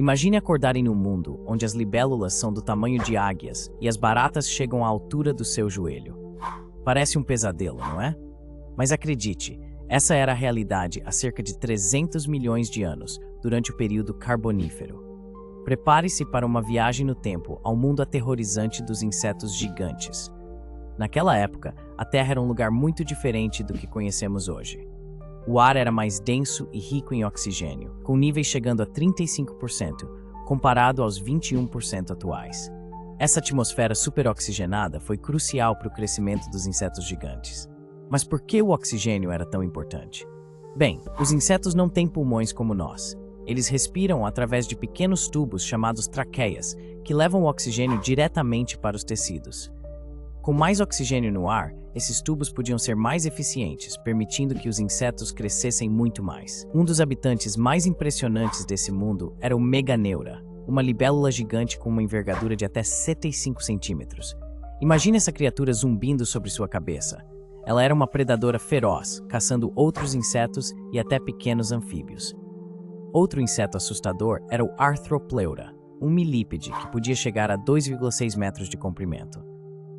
Imagine acordar em um mundo onde as libélulas são do tamanho de águias e as baratas chegam à altura do seu joelho. Parece um pesadelo, não é? Mas acredite, essa era a realidade há cerca de 300 milhões de anos, durante o período Carbonífero. Prepare-se para uma viagem no tempo ao mundo aterrorizante dos insetos gigantes. Naquela época, a Terra era um lugar muito diferente do que conhecemos hoje. O ar era mais denso e rico em oxigênio, com níveis chegando a 35%, comparado aos 21% atuais. Essa atmosfera superoxigenada foi crucial para o crescimento dos insetos gigantes. Mas por que o oxigênio era tão importante? Bem, os insetos não têm pulmões como nós. Eles respiram através de pequenos tubos chamados traqueias, que levam o oxigênio diretamente para os tecidos. Com mais oxigênio no ar, esses tubos podiam ser mais eficientes, permitindo que os insetos crescessem muito mais. Um dos habitantes mais impressionantes desse mundo era o Meganeura, uma libélula gigante com uma envergadura de até 75 centímetros. Imagine essa criatura zumbindo sobre sua cabeça. Ela era uma predadora feroz, caçando outros insetos e até pequenos anfíbios. Outro inseto assustador era o Arthropleura, um milípede que podia chegar a 2,6 metros de comprimento.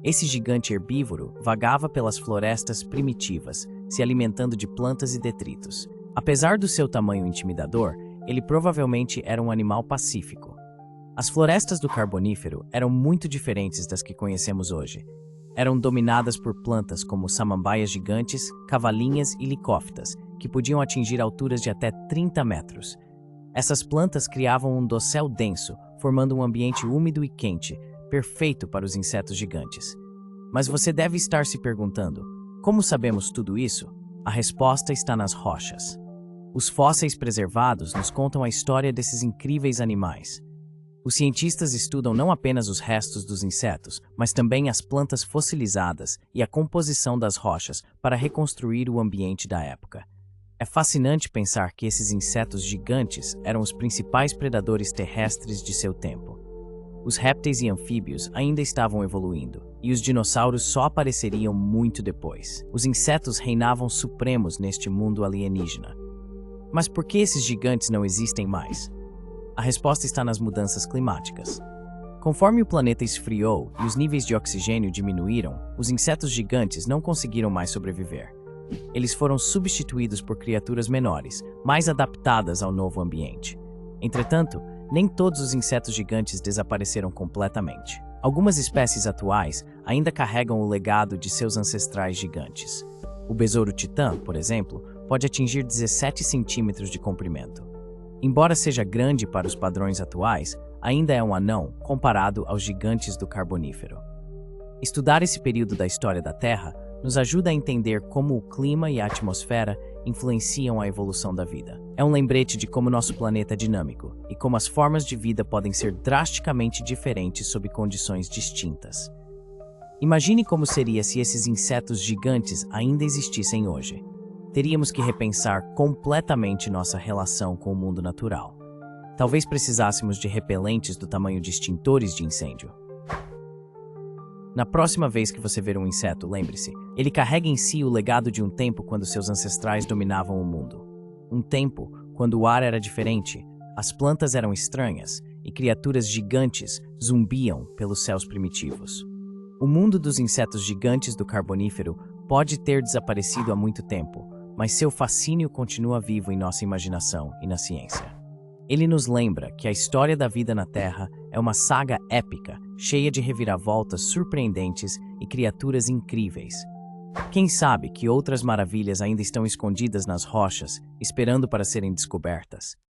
Esse gigante herbívoro vagava pelas florestas primitivas, se alimentando de plantas e detritos. Apesar do seu tamanho intimidador, ele provavelmente era um animal pacífico. As florestas do Carbonífero eram muito diferentes das que conhecemos hoje. Eram dominadas por plantas como samambaias gigantes, cavalinhas e licófitas, que podiam atingir alturas de até 30 metros. Essas plantas criavam um dossel denso, formando um ambiente úmido e quente, perfeito para os insetos gigantes. Mas você deve estar se perguntando, como sabemos tudo isso? A resposta está nas rochas. Os fósseis preservados nos contam a história desses incríveis animais. Os cientistas estudam não apenas os restos dos insetos, mas também as plantas fossilizadas e a composição das rochas para reconstruir o ambiente da época. É fascinante pensar que esses insetos gigantes eram os principais predadores terrestres de seu tempo. Os répteis e anfíbios ainda estavam evoluindo, e os dinossauros só apareceriam muito depois. Os insetos reinavam supremos neste mundo alienígena. Mas por que esses gigantes não existem mais? A resposta está nas mudanças climáticas. Conforme o planeta esfriou e os níveis de oxigênio diminuíram, os insetos gigantes não conseguiram mais sobreviver. Eles foram substituídos por criaturas menores, mais adaptadas ao novo ambiente. Entretanto, nem todos os insetos gigantes desapareceram completamente. Algumas espécies atuais ainda carregam o legado de seus ancestrais gigantes. O besouro titã, por exemplo, pode atingir 17 centímetros de comprimento. Embora seja grande para os padrões atuais, ainda é um anão comparado aos gigantes do Carbonífero. Estudar esse período da história da Terra nos ajuda a entender como o clima e a atmosfera influenciam a evolução da vida. É um lembrete de como nosso planeta é dinâmico e como as formas de vida podem ser drasticamente diferentes sob condições distintas. Imagine como seria se esses insetos gigantes ainda existissem hoje. Teríamos que repensar completamente nossa relação com o mundo natural. Talvez precisássemos de repelentes do tamanho de extintores de incêndio. Na próxima vez que você ver um inseto, lembre-se, ele carrega em si o legado de um tempo quando seus ancestrais dominavam o mundo. Um tempo quando o ar era diferente, as plantas eram estranhas e criaturas gigantes zumbiam pelos céus primitivos. O mundo dos insetos gigantes do Carbonífero pode ter desaparecido há muito tempo, mas seu fascínio continua vivo em nossa imaginação e na ciência. Ele nos lembra que a história da vida na Terra é uma saga épica, cheia de reviravoltas surpreendentes e criaturas incríveis. Quem sabe que outras maravilhas ainda estão escondidas nas rochas, esperando para serem descobertas?